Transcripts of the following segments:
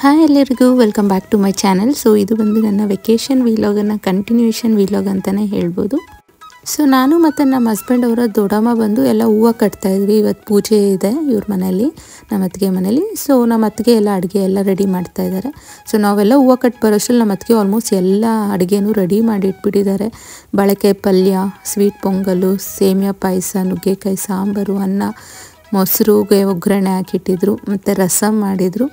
Hi ಎಲ್ಲರಿಗೂ welcome back to my channel. So ಇದು ಬಂದು ನನ್ನ ವೆಕೇಷನ್ ವಿಲಾಗನ್ನು ಕಂಟಿನ್ಯೂಯೇಷನ್ ವಿಲಾಗ್ ಅಂತಲೇ ಹೇಳ್ಬೋದು. ಸೊ ನಾನು ಮತ್ತು ನಮ್ಮ ಹಸ್ಬೆಂಡ್ ಅವರ ದೊಡ್ಡಮ್ಮ ಬಂದು ಎಲ್ಲ ಹೂವು ಕಟ್ತಾಯಿದ್ವಿ. ಇವತ್ತು ಪೂಜೆ ಇದೆ ಇವ್ರ ಮನೇಲಿ, ನಮ್ಮ ಅತ್ತಿಗೆ ಮನೇಲಿ. ಸೊ ನಮ್ಮ ಅತ್ತಿಗೆ ಎಲ್ಲ ಅಡುಗೆ ಎಲ್ಲ ರೆಡಿ ಮಾಡ್ತಾಯಿದ್ದಾರೆ. ಸೊ ನಾವೆಲ್ಲ ಹೂವು ಕಟ್ಟಿ ಬರೋಷ್ಟರಲ್ಲಿ ನಮ್ಮ ಅತ್ತಿಗೆ ಆಲ್ಮೋಸ್ಟ್ ಎಲ್ಲ ಅಡುಗೆನೂ ರೆಡಿ ಮಾಡಿ ಇಟ್ಬಿಟ್ಟಿದ್ದಾರೆ. ಬಾಳೆಕಾಯಿ ಪಲ್ಯ, ಸ್ವೀಟ್ ಪೊಂಗಲು, ಸೇಮಿಯಾ ಪಾಯಸ, ನುಗ್ಗೆಕಾಯಿ ಸಾಂಬಾರು, ಅನ್ನ, ಮೊಸರುಗೆ ಒಗ್ಗರಣೆ ಹಾಕಿಟ್ಟಿದ್ರು, ಮತ್ತು ರಸಮ್ ಮಾಡಿದರು.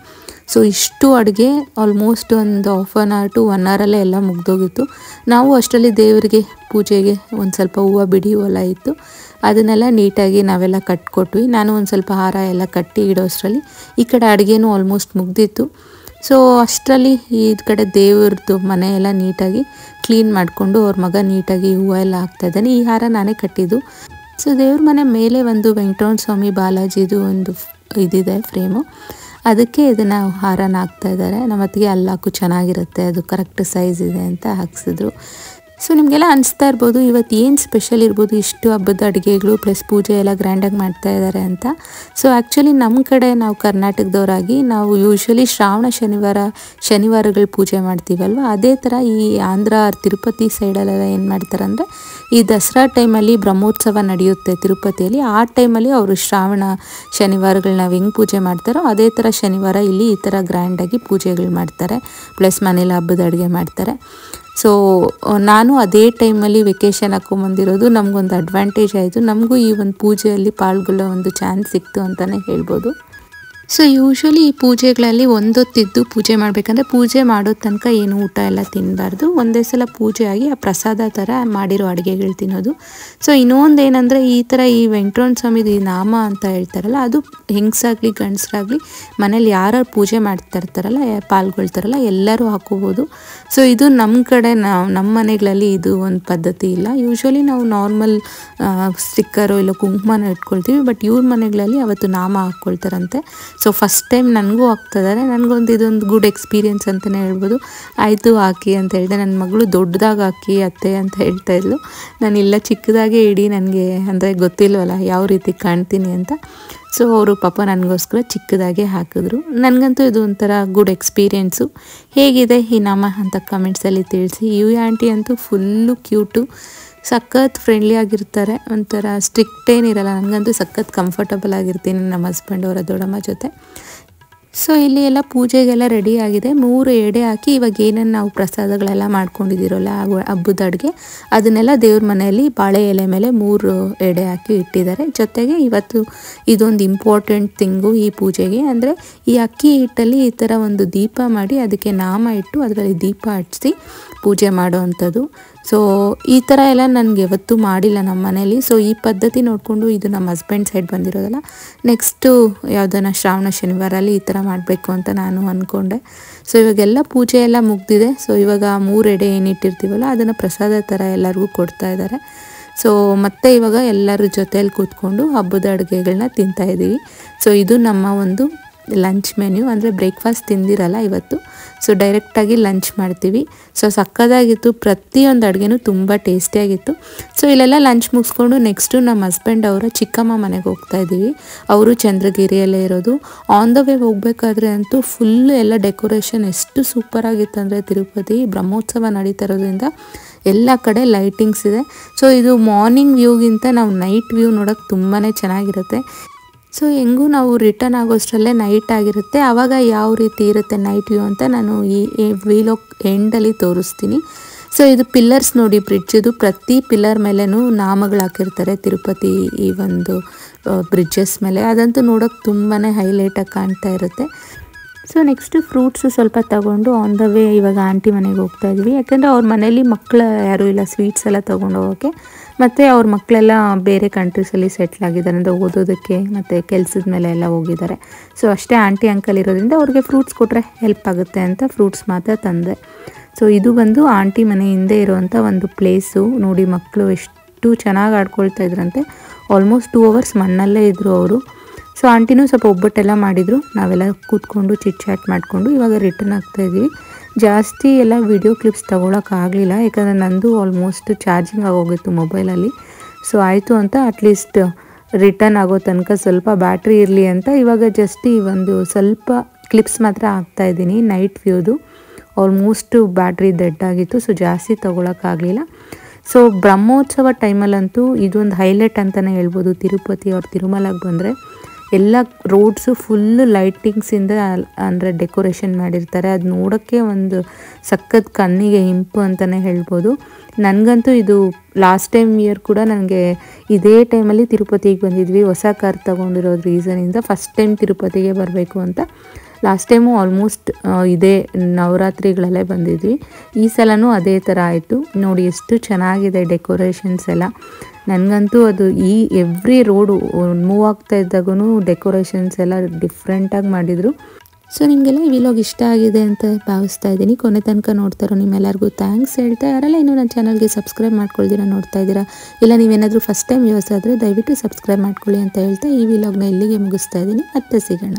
ಸೊ ಇಷ್ಟು ಅಡುಗೆ ಆಲ್ಮೋಸ್ಟ್ ಒಂದು ಹಾಫ್ ಆನ್ ಅವರ್ ಟು 1 ಅವರಲ್ಲೇ ಎಲ್ಲ ಮುಗ್ದೋಗಿತ್ತು. ನಾವು ಅಷ್ಟರಲ್ಲಿ ದೇವರಿಗೆ ಪೂಜೆಗೆ ಒಂದು ಸ್ವಲ್ಪ ಹೂವು ಬಿಡಿ ಹೊಲ ಇತ್ತು, ಅದನ್ನೆಲ್ಲ ನೀಟಾಗಿ ನಾವೆಲ್ಲ ಕಟ್ಕೊಟ್ವಿ. ನಾನು ಒಂದು ಸ್ವಲ್ಪ ಹಾರ ಎಲ್ಲ ಕಟ್ಟಿ ಇಡೋಷ್ಟರಲ್ಲಿ ಈ ಕಡೆ ಅಡುಗೆನೂ ಆಲ್ಮೋಸ್ಟ್ ಮುಗ್ದಿತ್ತು. ಸೊ ಅಷ್ಟರಲ್ಲಿ ಈ ಕಡೆ ದೇವ್ರದ್ದು ಮನೆ ಎಲ್ಲ ನೀಟಾಗಿ ಕ್ಲೀನ್ ಮಾಡಿಕೊಂಡು ಅವ್ರ ಮಗ ನೀಟಾಗಿ ಹೂವು ಎಲ್ಲ ಹಾಕ್ತಾಯಿದ್ದಾನೆ. ಈ ಹಾರ ನಾನೇ ಕಟ್ಟಿದ್ದು. ಸೊ ದೇವ್ರ ಮನೆ ಮೇಲೆ ಒಂದು ವೆಂಕಟರಮಣ ಸ್ವಾಮಿ ಬಾಲಾಜಿದು ಒಂದು ಇದಿದೆ ಫ್ರೇಮು, ಅದಕ್ಕೆ ಇದನ್ನು ಹಾರನ ಹಾಕ್ತಾಯಿದ್ದಾರೆ. ನಮ್ಮ ಅತ್ತಿಗೆ ಅಲ್ಲಾಕು ಚೆನ್ನಾಗಿರುತ್ತೆ, ಅದು ಕರೆಕ್ಟ್ ಸೈಜ್ ಇದೆ ಅಂತ ಹಾಕ್ಸಿದ್ರು. ಸೊ ನಿಮಗೆಲ್ಲ ಅನಿಸ್ತಾ ಇರ್ಬೋದು ಇವತ್ತು ಏನು ಸ್ಪೆಷಲ್ ಇರ್ಬೋದು, ಇಷ್ಟು ಹಬ್ಬದ ಅಡುಗೆಗಳು ಪ್ಲಸ್ ಪೂಜೆ ಎಲ್ಲ ಗ್ರ್ಯಾಂಡಾಗಿ ಮಾಡ್ತಾಯಿದ್ದಾರೆ ಅಂತ. ಸೊ ಆ್ಯಕ್ಚುಲಿ ನಮ್ಮ ಕಡೆ ನಾವು ಕರ್ನಾಟಕದವರಾಗಿ ನಾವು ಯೂಶ್ವಲಿ ಶ್ರಾವಣ ಶನಿವಾರಗಳು ಪೂಜೆ ಮಾಡ್ತೀವಲ್ವ, ಅದೇ ಥರ ಈ ಆಂಧ್ರ ತಿರುಪತಿ ಸೈಡಲ್ಲೆಲ್ಲ ಏನು ಮಾಡ್ತಾರೆ ಅಂದರೆ ಈ ದಸರಾ ಟೈಮಲ್ಲಿ ಬ್ರಹ್ಮೋತ್ಸವ ನಡೆಯುತ್ತೆ ತಿರುಪತಿಯಲ್ಲಿ. ಆ ಟೈಮಲ್ಲಿ ಅವರು ಶ್ರಾವಣ ಶನಿವಾರಗಳು ನಾವು ಹೆಂಗೆ ಪೂಜೆ ಮಾಡ್ತಾರೋ ಅದೇ ಥರ ಶನಿವಾರ ಇಲ್ಲಿ ಈ ಥರ ಗ್ರ್ಯಾಂಡಾಗಿ ಪೂಜೆಗಳು ಮಾಡ್ತಾರೆ, ಪ್ಲಸ್ ಮನೇಲಿ ಹಬ್ಬದ ಅಡುಗೆ ಮಾಡ್ತಾರೆ. ಸೊ ನಾನು ಅದೇ ಟೈಮಲ್ಲಿ ವೆಕೇಷನ್ ಹಾಕ್ಕೊಂಬಂದಿರೋದು ನಮಗೊಂದು ಅಡ್ವಾಂಟೇಜ್ ಆಯಿತು. ನಮಗೂ ಈ ಒಂದು ಪೂಜೆಯಲ್ಲಿ ಪಾಲ್ಗೊಳ್ಳೋ ಒಂದು ಚಾನ್ಸ್ ಸಿಕ್ತು ಅಂತಲೇ ಹೇಳ್ಬೋದು. ಸೊ ಯೂಶ್ವಲಿ ಈ ಪೂಜೆಗಳಲ್ಲಿ ಒಂದೊತ್ತಿದ್ದು ಪೂಜೆ ಮಾಡಬೇಕಂದ್ರೆ ಪೂಜೆ ಮಾಡೋ ತನಕ ಏನು ಊಟ ಎಲ್ಲ ತಿನ್ನಬಾರ್ದು. ಒಂದೇ ಸಲ ಪೂಜೆ ಆಗಿ ಆ ಪ್ರಸಾದ ಥರ ಮಾಡಿರೋ ಅಡುಗೆಗಳು ತಿನ್ನೋದು. ಸೊ ಇನ್ನೊಂದು ಏನಂದರೆ ಈ ಥರ ಈ ವೆಂಕಟರಮಣ ಸ್ವಾಮಿದು ಈ ನಾಮ ಅಂತ ಹೇಳ್ತಾರಲ್ಲ, ಅದು ಹೆಂಗಸಾಗಲಿ ಗಂಡಸರಾಗಲಿ ಮನೇಲಿ ಯಾರು ಪೂಜೆ ಮಾಡ್ತಾ ಇರ್ತಾರಲ್ಲ, ಪಾಲ್ಗೊಳ್ತಾರಲ್ಲ ಎಲ್ಲರೂ ಹಾಕೋಬೋದು. ಸೊ ಇದು ನಮ್ಮ ಕಡೆ ನಮ್ಮ ಮನೆಗಳಲ್ಲಿ ಇದು ಒಂದು ಪದ್ಧತಿ ಇಲ್ಲ. ಯೂಶ್ವಲಿ ನಾವು ನಾರ್ಮಲ್ ಸ್ಟಿಕ್ಕರು ಇಲ್ಲ ಕುಂಕುಮನ ಇಟ್ಕೊಳ್ತೀವಿ, ಬಟ್ ಇವ್ರ ಮನೆಗಳಲ್ಲಿ ಅವತ್ತು ನಾಮ ಹಾಕ್ಕೊಳ್ತಾರಂತೆ. ಸೊ ಫಸ್ಟ್ ಟೈಮ್ ನನಗೂ ಹಾಕ್ತಿದ್ದಾರೆ. ನನಗೊಂದು ಇದೊಂದು ಗುಡ್ ಎಕ್ಸ್ಪೀರಿಯೆನ್ಸ್ ಅಂತಲೇ ಹೇಳ್ಬೋದು. ಆಯಿತು ಹಾಕಿ ಅಂತ ಹೇಳಿದೆ. ನನ್ನ ಮಗಳು ದೊಡ್ಡದಾಗಿ ಹಾಕಿ ಅತ್ತೆ ಅಂತ ಹೇಳ್ತಾಯಿದ್ಲು. ನಾನಿಲ್ಲ ಚಿಕ್ಕದಾಗೆ ಇಡಿ, ನನಗೆ ಅಂದರೆ ಗೊತ್ತಿಲ್ವಲ್ಲ ಯಾವ ರೀತಿ ಕಾಣ್ತೀನಿ ಅಂತ. ಸೊ ಅವರು ಪಾಪ ನನಗೋಸ್ಕರ ಚಿಕ್ಕದಾಗೆ ಹಾಕಿದ್ರು. ನನಗಂತೂ ಇದು ಒಂಥರ ಗುಡ್ ಎಕ್ಸ್ಪೀರಿಯೆನ್ಸು. ಹೇಗಿದೆ ಈ ನಾಮ ಅಂತ ಕಮೆಂಟ್ಸಲ್ಲಿ ತಿಳಿಸಿ. ಯು ಆಂಟಿ ಅಂತೂ ಫುಲ್ಲು ಕ್ಯೂಟು, ಸಖತ್ ಫ್ರೆಂಡ್ಲಿ ಆಗಿರ್ತಾರೆ, ಒಂಥರ ಸ್ಟ್ರಿಕ್ಟ್ ಏನಿರಲ್ಲ. ನನಗಂತೂ ಸಖತ್ ಕಂಫರ್ಟಬಲ್ ಆಗಿರ್ತೀನಿ ನಮ್ಮ ಹಸ್ಬೆಂಡ್ ಅವರ ದೊಡ್ಡಮ್ಮ ಜೊತೆ. ಸೊ ಇಲ್ಲಿ ಎಲ್ಲ ಪೂಜೆಗೆಲ್ಲ ರೆಡಿ ಆಗಿದೆ. 3 ಎಡೆ ಹಾಕಿ ಇವಾಗ ಏನನ್ನು ನಾವು ಪ್ರಸಾದಗಳೆಲ್ಲ ಮಾಡ್ಕೊಂಡಿದ್ದೀರಲ್ಲ ಹಬ್ಬದ ಅಡುಗೆ, ಅದನ್ನೆಲ್ಲ ದೇವ್ರ ಮನೆಯಲ್ಲಿ ಬಾಳೆ ಎಲೆ ಮೇಲೆ 3 ಎಡೆ ಹಾಕಿ ಇಟ್ಟಿದ್ದಾರೆ. ಜೊತೆಗೆ ಇವತ್ತು ಇದೊಂದು ಇಂಪಾರ್ಟೆಂಟ್ ಥಿಂಗು ಈ ಪೂಜೆಗೆ, ಅಂದರೆ ಈ ಅಕ್ಕಿ ಹಿಟ್ಟಲ್ಲಿ ಈ ಥರ ಒಂದು ದೀಪ ಮಾಡಿ ಅದಕ್ಕೆ ನಾಮ ಇಟ್ಟು ಅದರಲ್ಲಿ ದೀಪ ಹಚ್ಚಿಸಿ ಪೂಜೆ ಮಾಡೋ ಅಂಥದ್ದು. ಸೊ ಈ ಥರ ಎಲ್ಲ ನನಗೆ ಯಾವತ್ತೂ ಮಾಡಿಲ್ಲ ನಮ್ಮ ಮನೇಲಿ. ಸೊ ಈ ಪದ್ಧತಿ ನೋಡಿಕೊಂಡು ಇದು ನಮ್ಮ ಹಸ್ಬೆಂಡ್ ಸೈಡ್ ಬಂದಿರೋದಲ್ಲ, ನೆಕ್ಸ್ಟು ಯಾವುದನ್ನ ಶ್ರಾವಣ ಶನಿವಾರಲ್ಲಿ ಈ ಥರ ಮಾಡಬೇಕು ಅಂತ ನಾನು ಅಂದ್ಕೊಂಡೆ. ಸೊ ಇವಾಗೆಲ್ಲ ಪೂಜೆ ಎಲ್ಲ ಮುಗ್ದಿದೆ. ಸೊ ಇವಾಗ 3 ಎಡೆ ಏನಿಟ್ಟಿರ್ತೀವಲ್ಲ ಅದನ್ನು ಪ್ರಸಾದ ಥರ ಎಲ್ಲರಿಗೂ ಕೊಡ್ತಾ ಇದ್ದಾರೆ. ಸೊ ಮತ್ತೆ ಇವಾಗ ಎಲ್ಲರ ಜೊತೆಯಲ್ಲಿ ಕೂತ್ಕೊಂಡು ಹಬ್ಬದ ಅಡುಗೆಗಳನ್ನ ತಿಂತಾಯಿದ್ದೀವಿ. ಸೊ ಇದು ನಮ್ಮ ಒಂದು ಲಂಚ್ ಮೆನ್ಯೂ, ಅಂದರೆ ಬ್ರೇಕ್ಫಾಸ್ಟ್ ತಿಂದಿರಲ್ಲ ಇವತ್ತು. ಸೊ ಡೈರೆಕ್ಟಾಗಿ ಲಂಚ್ ಮಾಡ್ತೀವಿ. ಸೊ ಸಕ್ಕದಾಗಿತ್ತು, ಪ್ರತಿಯೊಂದು ಅಡುಗೆನೂ ತುಂಬ ಟೇಸ್ಟಿಯಾಗಿತ್ತು. ಸೊ ಇಲ್ಲೆಲ್ಲ ಲಂಚ್ ಮುಗಿಸ್ಕೊಂಡು ನೆಕ್ಸ್ಟು ನಮ್ಮ ಹಸ್ಬೆಂಡ್ ಅವರ ಚಿಕ್ಕಮ್ಮ ಮನೆಗೆ ಹೋಗ್ತಾ ಇದ್ದೀವಿ. ಅವರು ಚಂದ್ರಗಿರಿಯಲ್ಲೇ ಇರೋದು. ಆನ್ ದ ವೇ ಹೋಗ್ಬೇಕಾದ್ರೆ ಅಂತೂ ಫುಲ್ ಎಲ್ಲ ಡೆಕೋರೇಷನ್ ಎಷ್ಟು ಸೂಪರಾಗಿತ್ತು ಅಂದರೆ, ತಿರುಪತಿ ಬ್ರಹ್ಮೋತ್ಸವ ನಡೀತಾ ಇರೋದ್ರಿಂದ ಎಲ್ಲ ಕಡೆ ಲೈಟಿಂಗ್ಸ್ ಇದೆ. ಸೊ ಇದು ಮಾರ್ನಿಂಗ್ ವ್ಯೂಗಿಂತ ನಾವು ನೈಟ್ ವ್ಯೂ ನೋಡೋಕ್ಕೆ ತುಂಬಾ ಚೆನ್ನಾಗಿರುತ್ತೆ. ಸೊ ಹೆಂಗೂ ನಾವು ರಿಟರ್ನ್ ಆಗೋಷ್ಟರಲ್ಲೇ ನೈಟ್ ಆಗಿರುತ್ತೆ. ಆವಾಗ ಯಾವ ರೀತಿ ಇರುತ್ತೆ ನೈಟ್ ವ್ಯೂ ಅಂತ ನಾನು ಈ ವೀಲಾಗ್ ಎಂಡಲ್ಲಿ ತೋರಿಸ್ತೀನಿ. ಸೊ ಇದು ಪಿಲ್ಲರ್ಸ್ ನೋಡಿ, ಬ್ರಿಡ್ಜದು ಪ್ರತಿ ಪಿಲ್ಲರ್ ಮೇಲೆನೂ ನಾಮಗಳು ಹಾಕಿರ್ತಾರೆ ತಿರುಪತಿ ಈ ಒಂದು ಬ್ರಿಡ್ಜಸ್ ಮೇಲೆ. ಅದಂತೂ ನೋಡೋಕ್ಕೆ ತುಂಬಾ ಹೈಲೈಟಾಗಿ ಕಾಣ್ತಾ ಇರುತ್ತೆ. ಸೊ ನೆಕ್ಸ್ಟು ಫ್ರೂಟ್ಸು ಸ್ವಲ್ಪ ತೊಗೊಂಡು ಆನ್ ದ ವೇ ಇವಾಗ ಆಂಟಿ ಮನೆಗೆ ಹೋಗ್ತಾ ಇದ್ವಿ. ಯಾಕಂದರೆ ಅವ್ರ ಮನೇಲಿ ಮಕ್ಕಳು ಯಾರೂ ಇಲ್ಲ ಸ್ವೀಟ್ಸ್ ಎಲ್ಲ ತೊಗೊಂಡು ಹೋಗೋಕ್ಕೆ. ಮತ್ತು ಅವ್ರ ಮಕ್ಕಳೆಲ್ಲ ಬೇರೆ ಕಂಟ್ರೀಸಲ್ಲಿ ಸೆಟ್ಲ್ ಆಗಿದ್ದಾರೆ, ಅಂದರೆ ಓದೋದಕ್ಕೆ ಮತ್ತು ಕೆಲಸದ ಮೇಲೆ ಎಲ್ಲ ಹೋಗಿದ್ದಾರೆ. ಸೊ ಅಷ್ಟೇ ಆಂಟಿ ಅಂಕಲ್ ಇರೋದ್ರಿಂದ ಅವ್ರಿಗೆ ಫ್ರೂಟ್ಸ್ ಕೊಟ್ಟರೆ ಹೆಲ್ಪ್ ಆಗುತ್ತೆ ಅಂತ ಫ್ರೂಟ್ಸ್ ಮಾತ್ರ ತಂದೆ. ಸೊ ಇದು ಬಂದು ಆಂಟಿ ಮನೆ ಹಿಂದೆ ಇರೋವಂಥ ಒಂದು ಪ್ಲೇಸು. ನೋಡಿ ಮಕ್ಕಳು ಎಷ್ಟು ಚೆನ್ನಾಗಿ ಆಡ್ಕೊಳ್ತಾ ಇದ್ರಂತೆ. ಆಲ್ಮೋಸ್ಟ್ 2 hours ಮಣ್ಣಲ್ಲೇ ಇದ್ದರು ಅವರು. ಸೊ ಆಂಟಿನೂ ಸ್ವಲ್ಪ ಒಬ್ಬಟ್ಟೆಲ್ಲ ಮಾಡಿದರು. ನಾವೆಲ್ಲ ಕೂತ್ಕೊಂಡು ಚಿಟ್ ಚಾಟ್ ಮಾಡಿಕೊಂಡು ಇವಾಗ ರಿಟರ್ನ್ ಆಗ್ತಾಯಿದ್ದೀವಿ. ಜಾಸ್ತಿ ಎಲ್ಲ ವಿಡಿಯೋ ಕ್ಲಿಪ್ಸ್ ತೊಗೊಳಕ್ಕಾಗಲಿಲ್ಲ, ಯಾಕಂದರೆ ನಂದು ಆಲ್ಮೋಸ್ಟ್ ಚಾರ್ಜಿಂಗ್ ಆಗೋಗಿತ್ತು ಮೊಬೈಲಲ್ಲಿ. ಸೊ ಆಯಿತು ಅಂತ ಅಟ್ಲೀಸ್ಟ್ ರಿಟರ್ನ್ ಆಗೋ ತನಕ ಸ್ವಲ್ಪ ಬ್ಯಾಟ್ರಿ ಇರಲಿ ಅಂತ ಇವಾಗ ಜಸ್ಟ್ ಈ ಒಂದು ಸ್ವಲ್ಪ ಕ್ಲಿಪ್ಸ್ ಮಾತ್ರ ಹಾಕ್ತಾಯಿದ್ದೀನಿ ನೈಟ್ ವ್ಯೂದು. ಆಲ್ಮೋಸ್ಟು ಬ್ಯಾಟ್ರಿ ಡೆಡ್ ಆಗಿತ್ತು, ಸೊ ಜಾಸ್ತಿ ತೊಗೊಳಕ್ಕಾಗಲಿಲ್ಲ. ಸೊ ಬ್ರಹ್ಮೋತ್ಸವ ಟೈಮಲ್ಲಂತೂ ಇದೊಂದು ಹೈಲೈಟ್ ಅಂತಲೇ ಹೇಳ್ಬೋದು. ತಿರುಪತಿ ಅವ್ರು ತಿರುಮಲಗೆ ಬಂದರೆ ಎಲ್ಲ ರೋಡ್ಸು ಫುಲ್ಲು ಲೈಟಿಂಗ್ಸಿಂದ ಅಂದರೆ ಡೆಕೋರೇಷನ್ ಮಾಡಿರ್ತಾರೆ. ಅದು ನೋಡೋಕ್ಕೆ ಒಂದು ಸಖತ್ ಕಣ್ಣಿಗೆ ಇಂಪು ಅಂತಲೇ ಹೇಳ್ಬೋದು. ನನಗಂತೂ ಇದು ಲಾಸ್ಟ್ ಟೈಮ್ ಇಯರ್ ಕೂಡ ನನಗೆ ಇದೇ ಟೈಮಲ್ಲಿ ತಿರುಪತಿಗೆ ಬಂದಿದ್ವಿ. ಹೊಸ ಕಾರ್ ತೊಗೊಂಡಿರೋದು ರೀಸನಿಂದ ಫಸ್ಟ್ ಟೈಮ್ ತಿರುಪತಿಗೆ ಬರಬೇಕು ಅಂತ. ಲಾಸ್ಟ್ ಟೈಮು ಆಲ್ಮೋಸ್ಟ್ ಇದೇ ನವರಾತ್ರಿಗಳಲ್ಲೇ ಬಂದಿದ್ವಿ. ಈ ಸಲನೂ ಅದೇ ಥರ ಆಯಿತು. ನೋಡಿ ಎಷ್ಟು ಚೆನ್ನಾಗಿದೆ ಡೆಕೋರೇಷನ್ಸ್ ಎಲ್ಲ. ನನಗಂತೂ ಅದು ಎವ್ರಿ ರೋಡು ಮೂವ್ ಆಗ್ತಾ ಇದ್ದಾಗೂ ಡೆಕೋರೇಷನ್ಸ್ ಎಲ್ಲ ಡಿಫ್ರೆಂಟಾಗಿ ಮಾಡಿದರು. ಸೊ ನಿಮಗೆಲ್ಲ ಈ ವಿಲಾಗ್ ಇಷ್ಟ ಆಗಿದೆ ಅಂತ ಭಾವಿಸ್ತಾ ಇದ್ದೀನಿ. ಕೊನೆ ತನಕ ನೋಡ್ತಾರೋ ನಿಮ್ಮೆಲ್ಲರಿಗೂ ಥ್ಯಾಂಕ್ಸ್ ಹೇಳ್ತಾ, ಯಾರೆಲ್ಲ ಇನ್ನೂ ನನ್ನ ಚಾನಲ್ಗೆ ಸಬ್ಸ್ಕ್ರೈಬ್ ಮಾಡ್ಕೊಳ್ದಿರಾ ನೋಡ್ತಾ ಇದ್ದೀರಾ, ಇಲ್ಲ ನೀವೇನಾದರೂ ಫಸ್ಟ್ ಟೈಮ್ ಯೂಸ್ ಆದರೆ ದಯವಿಟ್ಟು ಸಬ್ಸ್ಕ್ರೈಬ್ ಮಾಡ್ಕೊಳ್ಳಿ ಅಂತ ಹೇಳ್ತಾ ಈ ವಿಲಾಗ್ನ ಇಲ್ಲಿಗೆ ಮುಗಿಸ್ತಾ ಇದ್ದೀನಿ. ಮತ್ತೆ ಸಿಗೋಣ.